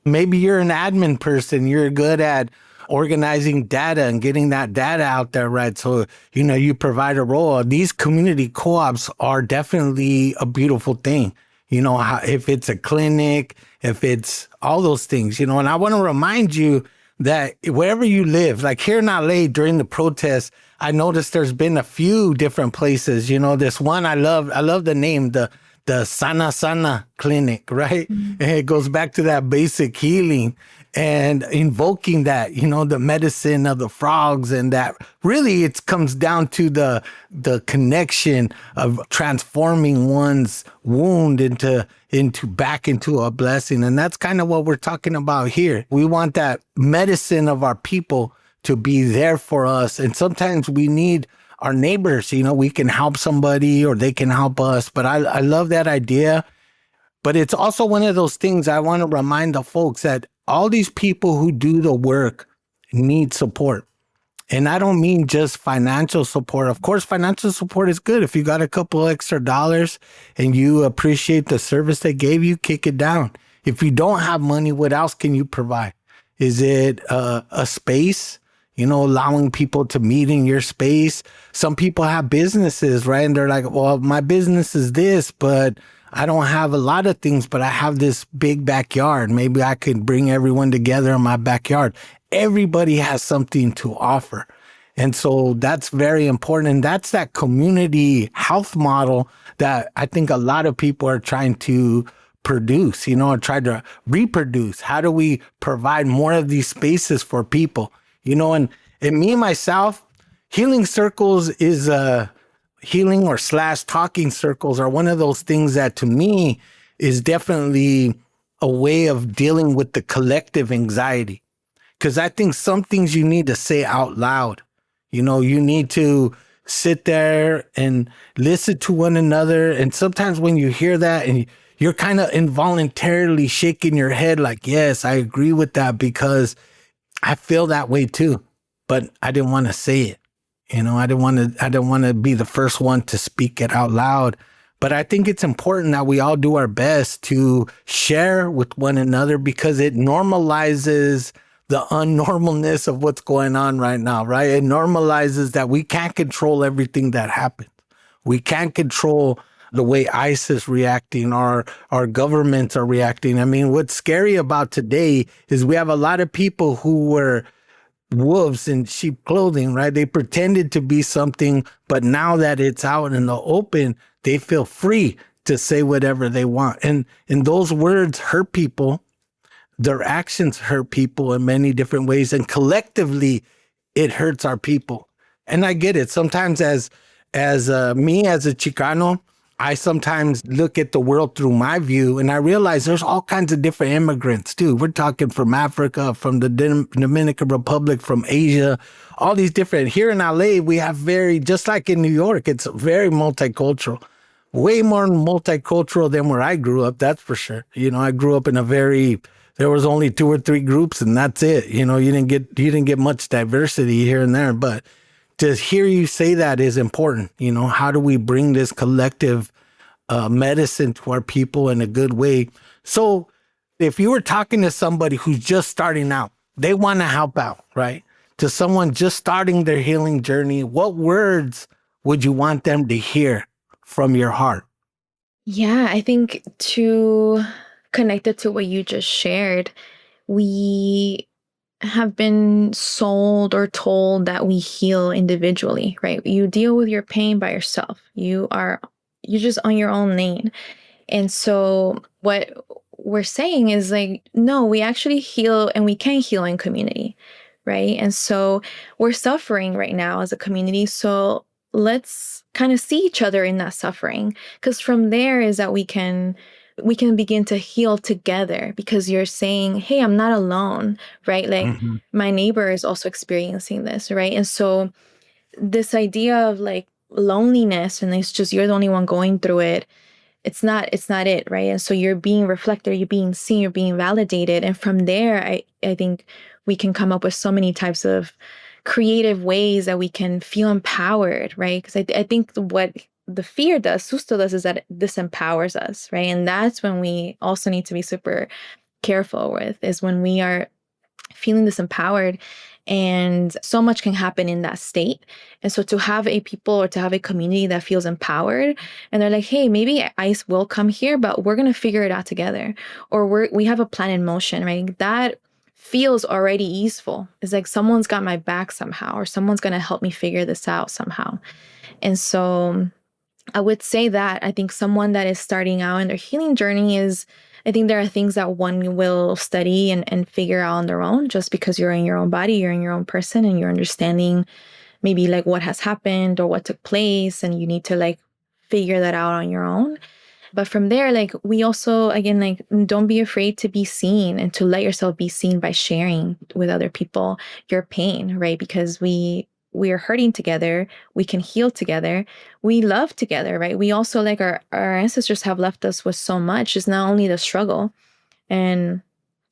Maybe you're an admin person. You're good at organizing data and getting that data out there, right? So, you provide a role. These community co-ops are definitely a beautiful thing. If it's a clinic, if it's all those things, and I want to remind you that wherever you live, like here in LA during the protests, I noticed there's been a few different places. This one I love the name, the Sana Clinic, right? Mm-hmm. And it goes back to that basic healing and invoking that, the medicine of the frogs, and that really it comes down to the connection of transforming one's wound into a blessing. And that's kind of what we're talking about here. We want that medicine of our people to be there for us. And sometimes we need our neighbors, we can help somebody or they can help us. But I love that idea. But it's also one of those things I want to remind the folks that all these people who do the work need support. And I don't mean just financial support. Of course, financial support is good. If you got a couple extra dollars and you appreciate the service they gave you, kick it down. If you don't have money, what else can you provide? Is it a space? Allowing people to meet in your space. Some people have businesses, right? And they're like, well, my business is this, but I don't have a lot of things, but I have this big backyard. Maybe I could bring everyone together in my backyard. Everybody has something to offer. And so that's very important. And that's that community health model that I think a lot of people are trying to produce, or try to reproduce. How do we provide more of these spaces for people? And me, myself, healing circles is healing or / talking circles are one of those things that to me is definitely a way of dealing with the collective anxiety. Because I think some things you need to say out loud. You need to sit there and listen to one another. And sometimes when you hear that and you're kind of involuntarily shaking your head like, yes, I agree with that because I feel that way too, but I didn't want to say it. I didn't want to be the first one to speak it out loud. But I think it's important that we all do our best to share with one another because it normalizes the unnormalness of what's going on right now, right? It normalizes that we can't control everything that happens. We can't control the way ICE is reacting, our governments are reacting. I mean, what's scary about today is we have a lot of people who were wolves in sheep clothing, right? They pretended to be something, but now that it's out in the open, they feel free to say whatever they want. And those words hurt people. Their actions hurt people in many different ways. And collectively, it hurts our people. And I get it. Sometimes as me as a Chicano, I sometimes look at the world through my view, and I realize there's all kinds of different immigrants too. We're talking from Africa, from the Dominican Republic, from Asia, all these different. Here in LA, we have just like in New York, it's very multicultural, way more multicultural than where I grew up. That's for sure. I grew up in there was only 2 or 3 groups, and that's it. You didn't get much diversity here and there, but to hear you say that is important. How do we bring this collective medicine to our people in a good way? So if you were talking to somebody who's just starting out, they want to help out, right? To someone just starting their healing journey, what words would you want them to hear from your heart? Yeah, I think to connect it to what you just shared, we have been sold or told that we heal individually, right? You deal with your pain by yourself. You're just on your own lane. And so what we're saying is like, no, we actually heal, and we can heal in community, right? And so we're suffering right now as a community. So let's kind of see each other in that suffering, because from there is that we can begin to heal together, because you're saying, hey, I'm not alone, right? Like my neighbor is also experiencing this, right? And so this idea of like loneliness, and it's just you're the only one going through it, it's not it, right? And so you're being reflected, you're being seen, you're being validated. And from there, I think we can come up with so many types of creative ways that we can feel empowered, right? Because I think what the fear does, susto does, is that it disempowers us, right? And that's when we also need to be super careful with, is when we are feeling disempowered, and so much can happen in that state. And so to have a people or to have a community that feels empowered, and they're like, hey, maybe ICE will come here, but we're going to figure it out together. Or we have a plan in motion, right? That feels already easeful. It's like someone's got my back somehow, or someone's going to help me figure this out somehow. And so I would say that I think someone that is starting out in their healing journey I think there are things that one will study and figure out on their own, just because you're in your own body, you're in your own person, and you're understanding maybe like what has happened or what took place, and you need to like figure that out on your own. But from there, like we also, again, like don't be afraid to be seen and to let yourself be seen by sharing with other people your pain, right? Because we are hurting together, we can heal together, we love together, right? We also, like our ancestors have left us with so much. It's not only the struggle. And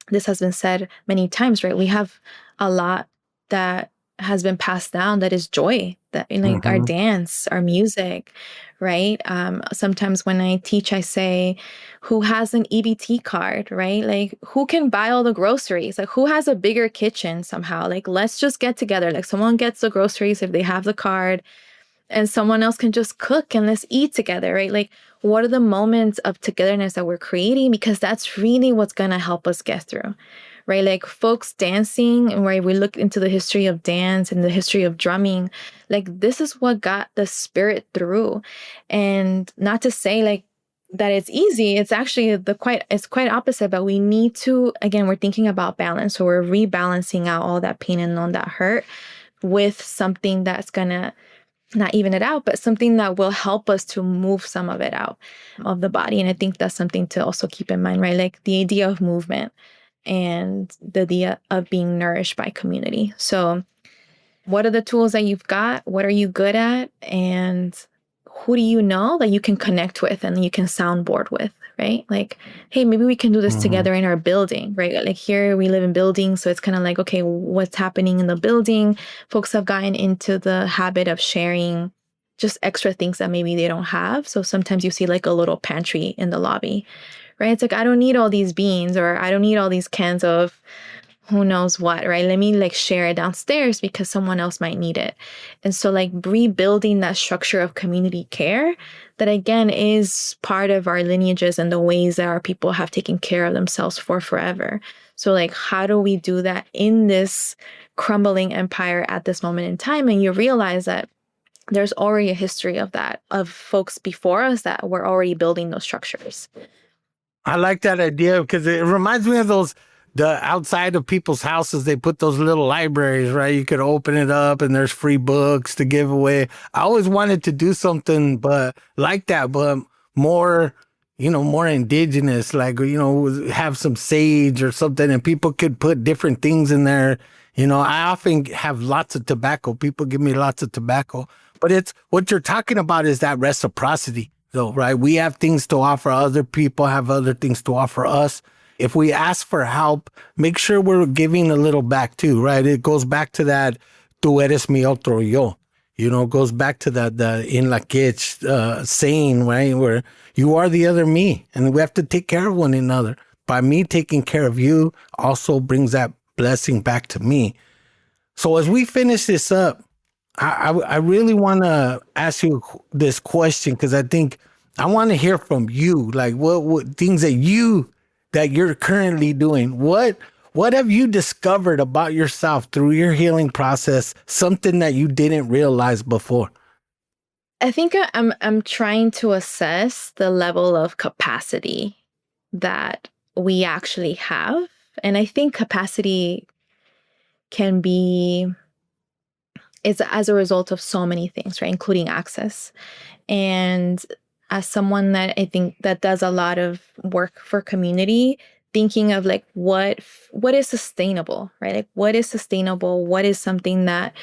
this has been said many times, right? We have a lot that has been passed down that is joy, that like our dance, our music, right? Sometimes when I teach, I say, who has an EBT card, right? Like who can buy all the groceries? Like who has a bigger kitchen somehow? Like let's just get together. Like someone gets the groceries if they have the card, and someone else can just cook, and let's eat together, right? Like what are the moments of togetherness that we're creating? Because that's really what's going to help us get through. Right? Like folks dancing, and where we look into the history of dance and the history of drumming, like this is what got the spirit through. And not to say like that it's easy. It's actually it's quite opposite, but we need to, again, we're thinking about balance. So we're rebalancing out all that pain and all that hurt with something that's gonna not even it out, but something that will help us to move some of it out of the body. And I think that's something to also keep in mind, right? Like the idea of movement and the idea of being nourished by community. So what are the tools that you've got? What are you good at? And who do you know that you can connect with and you can soundboard with, right? Like, hey, maybe we can do this together in our building, right? Like here we live in buildings. So it's kind of like, okay, what's happening in the building? Folks have gotten into the habit of sharing just extra things that maybe they don't have. So sometimes you see like a little pantry in the lobby, right? It's like, I don't need all these beans, or I don't need all these cans of who knows what, right? Let me like share it downstairs because someone else might need it. And so like rebuilding that structure of community care that again is part of our lineages and the ways that our people have taken care of themselves for forever. So like, how do we do that in this crumbling empire at this moment in time? And you realize that there's already a history of that, of folks before us that were already building those structures. I like that idea because it reminds me of the outside of people's houses, they put those little libraries, right? You could open it up and there's free books to give away. I always wanted to do something but like that, but more, more indigenous, like, have some sage or something and people could put different things in there. I often have lots of tobacco. People give me lots of tobacco, but it's what you're talking about is that reciprocity. So, right, we have things to offer, other people have other things to offer us. If we ask for help, make sure we're giving a little back too, right? It goes back to that, tú eres mi otro yo. It goes back to that the in la quech saying, right, where you are the other me, and we have to take care of one another. By me taking care of you also brings that blessing back to me. So as we finish this up, I really want to ask you this question because I think I want to hear from you, like what things that you're currently doing. What have you discovered about yourself through your healing process? Something that you didn't realize before? I think I'm trying to assess the level of capacity that we actually have, and I think capacity can be. It's as a result of so many things, right? Including access. And as someone that I think that does a lot of work for community, thinking of like what is sustainable, right? Like what is sustainable? What is something that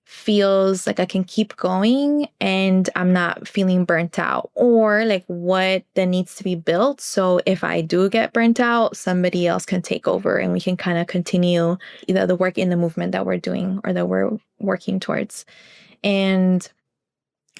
feels like I can keep going and I'm not feeling burnt out, or like what then needs to be built. So if I do get burnt out, somebody else can take over and we can kind of continue either the work in the movement that we're doing or that we're working towards. And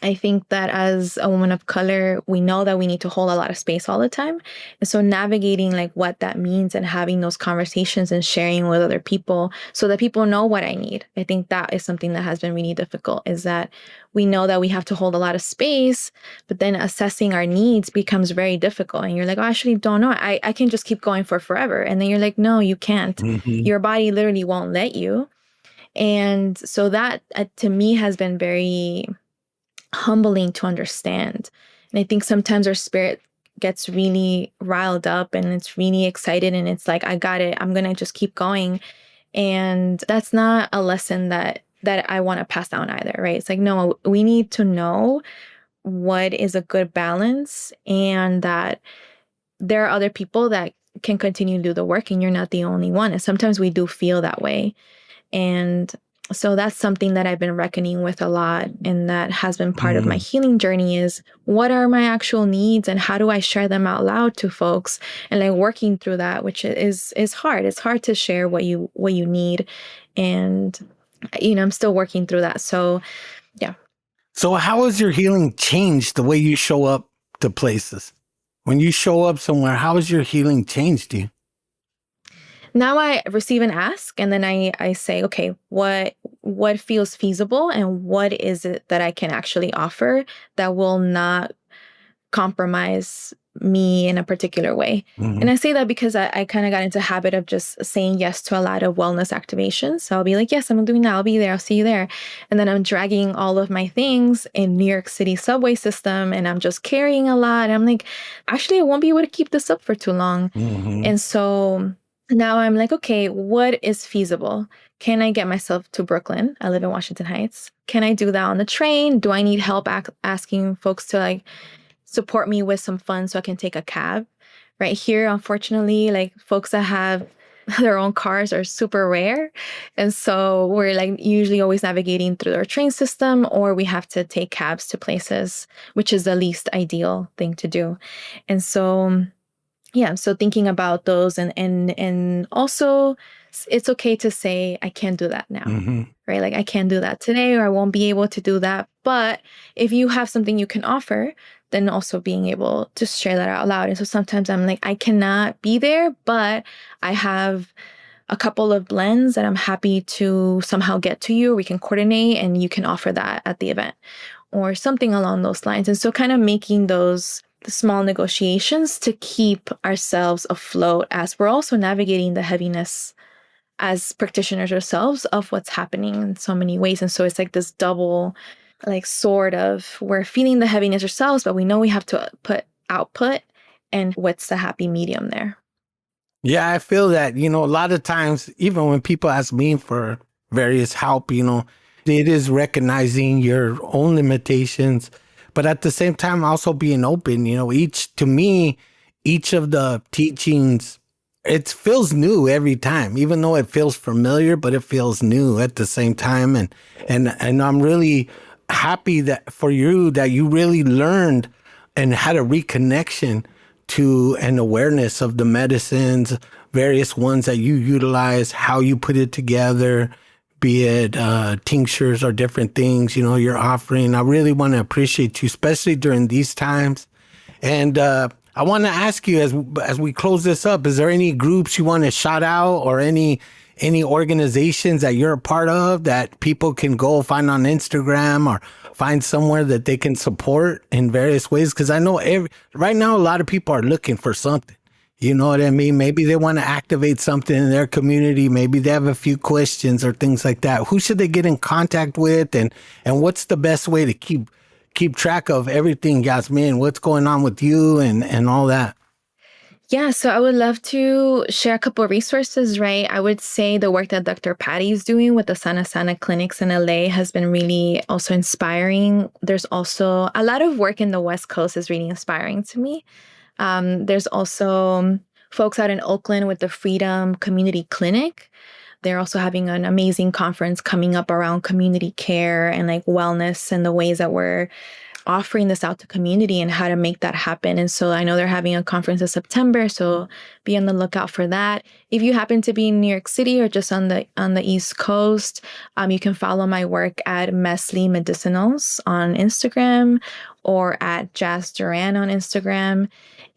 I think that as a woman of color, we know that we need to hold a lot of space all the time. And so navigating like what that means and having those conversations and sharing with other people so that people know what I need. I think that is something that has been really difficult, is that we know that we have to hold a lot of space, but then assessing our needs becomes very difficult. And you're like, oh, I actually don't know. I can just keep going for forever. And then you're like, no, you can't. Mm-hmm. Your body literally won't let you. And so that to me has been very humbling to understand. And I think sometimes our spirit gets really riled up and it's really excited and it's like, I got it. I'm going to just keep going. And that's not a lesson that I want to pass down either, right? It's like, no, we need to know what is a good balance and that there are other people that can continue to do the work and you're not the only one. And sometimes we do feel that way. And so that's something that I've been reckoning with a lot, and that has been part of my healing journey, is what are my actual needs and how do I share them out loud to folks, and like working through that, which is hard. It's hard to share what you need, and I'm still working through that. So yeah. So how has your healing changed the way you show up to places? When you show up somewhere, how has your healing changed you? Now I receive an ask and then I say, okay, what feels feasible and what is it that I can actually offer that will not compromise me in a particular way. Mm-hmm. And I say that because I kind of got into a habit of just saying yes to a lot of wellness activations. So I'll be like, yes, I'm doing that. I'll be there. I'll see you there. And then I'm dragging all of my things in New York City subway system and I'm just carrying a lot. And I'm like, actually, I won't be able to keep this up for too long. Mm-hmm. And so now I'm like, okay, what is feasible? Can I get myself to Brooklyn? I live in Washington Heights. Can I do that on the train? Do I need help asking folks to like support me with some funds so I can take a cab? Right here, unfortunately, like folks that have their own cars are super rare. And so we're like usually always navigating through our train system, or we have to take cabs to places, which is the least ideal thing to do. And so yeah, so thinking about those and also it's okay to say, I can't do that now, mm-hmm. right? Like I can't do that today, or I won't be able to do that. But if you have something you can offer, then also being able to share that out loud. And so sometimes I'm like, I cannot be there, but I have a couple of blends that I'm happy to somehow get to you. We can coordinate and you can offer that at the event or something along those lines. And so kind of making those small negotiations to keep ourselves afloat as we're also navigating the heaviness as practitioners ourselves of what's happening in so many ways. And so it's like this double sword of we're feeling the heaviness ourselves, but we know we have to put output, and what's the happy medium there. Yeah, I feel that, a lot of times, even when people ask me for various help, it is recognizing your own limitations, but at the same time, also being open, to me, each of the teachings, it feels new every time, even though it feels familiar, but it feels new at the same time. And I'm really happy that for you that you really learned and had a reconnection to an awareness of the medicines, various ones that you utilize, how you put it together, be it tinctures or different things, you're offering. I really want to appreciate you, especially during these times. And I want to ask you as we close this up, is there any groups you want to shout out or any organizations that you're a part of that people can go find on Instagram or find somewhere that they can support in various ways? Because I know right now a lot of people are looking for something. You know what I mean? Maybe they want to activate something in their community. Maybe they have a few questions or things like that. Who should they get in contact with? And what's the best way to keep track of everything, Jasmín? What's going on with you and all that? Yeah, so I would love to share a couple of resources, right? I would say the work that Dr. Patty is doing with the Sana clinics in LA has been really also inspiring. There's also a lot of work in the West Coast is really inspiring to me. There's also folks out in Oakland with the Freedom Community Clinic. They're also having an amazing conference coming up around community care and wellness and the ways that we're offering this out to community and how to make that happen. And so I know they're having a conference in September, so be on the lookout for that. If you happen to be in New York City or just on the East Coast, you can follow my work at Mesley Medicinals on Instagram or at Jas Durán on Instagram.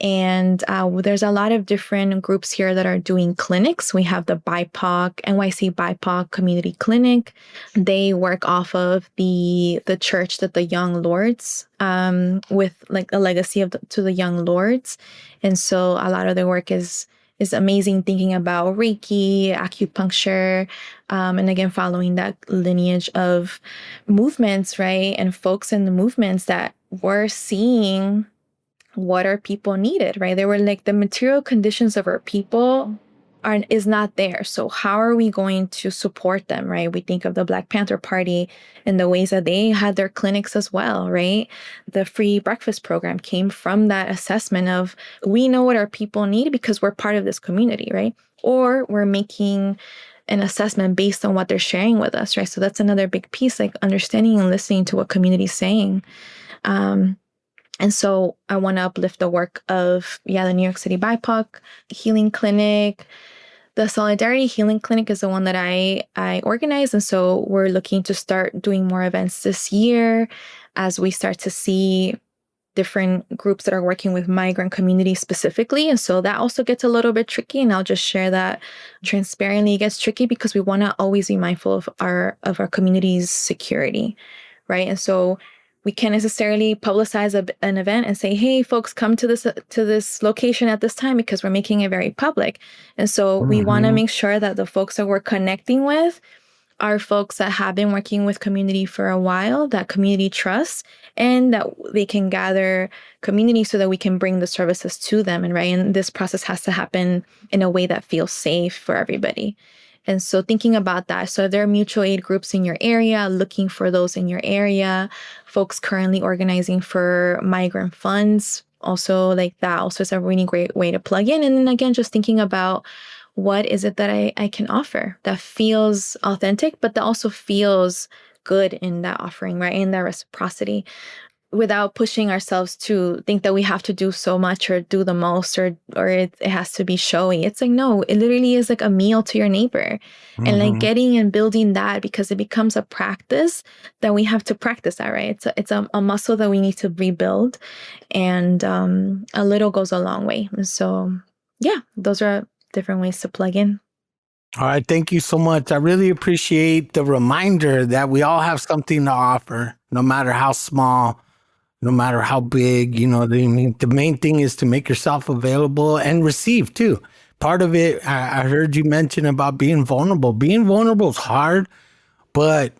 And there's a lot of different groups here that are doing clinics. We have the NYC BIPOC Community Clinic. They work off of the church that the Young Lords, with a legacy to the Young Lords. And so a lot of their work is amazing, thinking about Reiki, acupuncture, and again, following that lineage of movements, right? And folks in the movements that were seeing what our people needed, right? They were the material conditions of our people is not there. So how are we going to support them, right? We think of the Black Panther Party and the ways that they had their clinics as well, right? The free breakfast program came from that assessment of we know what our people need because we're part of this community, right? Or we're making an assessment based on what they're sharing with us, right? So that's another big piece, understanding and listening to what community is saying. And so I want to uplift the work of, the New York City BIPOC Healing Clinic. The Solidarity Healing Clinic is the one that I organize. And so we're looking to start doing more events this year as we start to see different groups that are working with migrant communities specifically. And so that also gets a little bit tricky. And I'll just share that transparently. It gets tricky because we want to always be mindful of our community's security, right? And so we can't necessarily publicize an event and say, hey, folks, come to this location at this time because we're making it very public. And so we want to make sure that the folks that we're connecting with are folks that have been working with community for a while, that community trusts, and that they can gather community so that we can bring the services to them. And this process has to happen in a way that feels safe for everybody. And so thinking about that, so if there are mutual aid groups in your area, looking for those in your area, folks currently organizing for migrant funds, also that also is a really great way to plug in. And then again, just thinking about what is it that I can offer that feels authentic, but that also feels good in that offering, right? In that reciprocity, without pushing ourselves to think that we have to do so much or do the most or it has to be showy. It's no, it literally is a meal to your neighbor. And getting and building that, because it becomes a practice that we have to practice that, right? It's a muscle that we need to rebuild, and a little goes a long way. And so, those are different ways to plug in. All right. Thank you so much. I really appreciate the reminder that we all have something to offer, no matter how small, no matter how big. The main thing is to make yourself available and receive too. Part of it, I heard you mention about being vulnerable. Being vulnerable is hard, but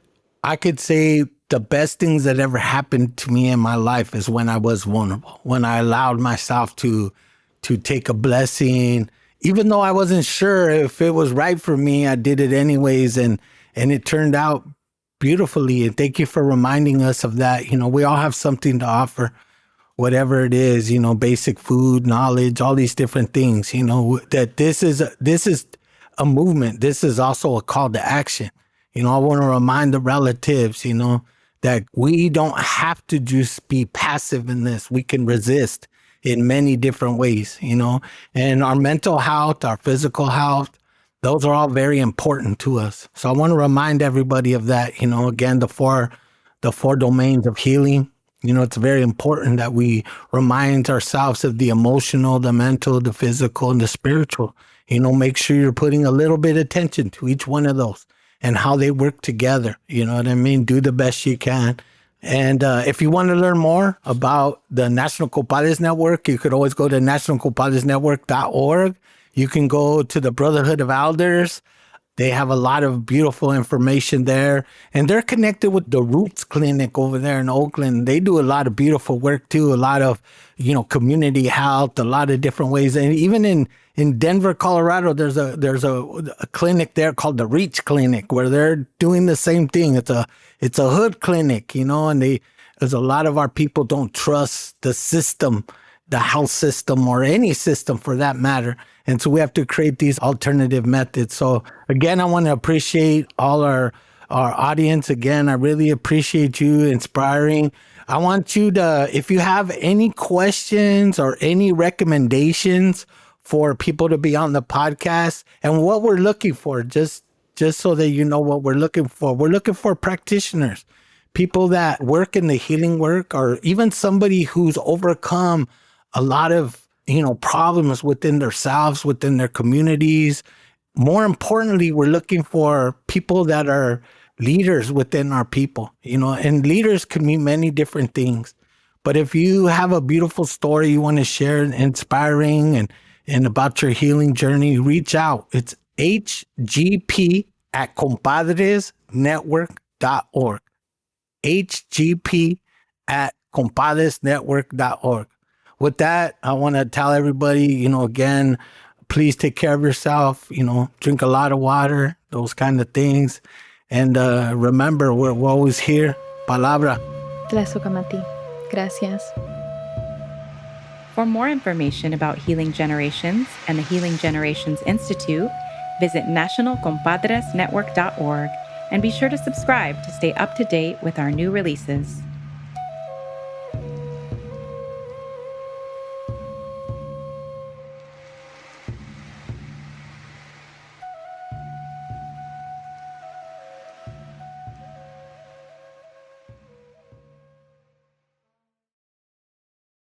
I could say the best things that ever happened to me in my life is when I was vulnerable, when I allowed myself to take a blessing, even though I wasn't sure if it was right for me. I did it anyways, and it turned out beautifully. And thank you for reminding us of that. We all have something to offer, whatever it is. Basic food, knowledge, all these different things. That this is a movement. This is also a call to action. I want to remind the relatives, that we don't have to just be passive in this. We can resist in many different ways, and our mental health, our physical health, those are all very important to us. So I want to remind everybody of that. Again, the four domains of healing. It's very important that we remind ourselves of the emotional, the mental, the physical, and the spiritual. Make sure you're putting a little bit of attention to each one of those and how they work together. You know what I mean? Do the best you can. And if you want to learn more about the National Compadres Network, you could always go to nationalcompadresnetwork.org. You can go to the Brotherhood of Elders. They have a lot of beautiful information there. And they're connected with the Roots Clinic over there in Oakland. They do a lot of beautiful work too, a lot of, community health, a lot of different ways. And even in Denver, Colorado, there's a clinic there called the Reach Clinic where they're doing the same thing. It's a hood clinic, and there's a lot of our people don't trust the system, the health system, or any system for that matter. And so we have to create these alternative methods. So again, I want to appreciate all our audience. Again, I really appreciate you inspiring. I want you to, if you have any questions or any recommendations for people to be on the podcast and what we're looking for, just so that you know what we're looking for. We're looking for practitioners, people that work in the healing work, or even somebody who's overcome a lot of, problems within themselves, within their communities. More importantly, we're looking for people that are leaders within our people, and leaders can mean many different things. But if you have a beautiful story you want to share, inspiring and about your healing journey, reach out. It's hgp@compadresnetwork.org. hgp@compadresnetwork.org. With that, I want to tell everybody, again, please take care of yourself, drink a lot of water, those kind of things. And remember, we're always here. Palabra. Tlazokamati. Gracias. For more information about Healing Generations and the Healing Generations Institute, visit nationalcompadresnetwork.org and be sure to subscribe to stay up to date with our new releases.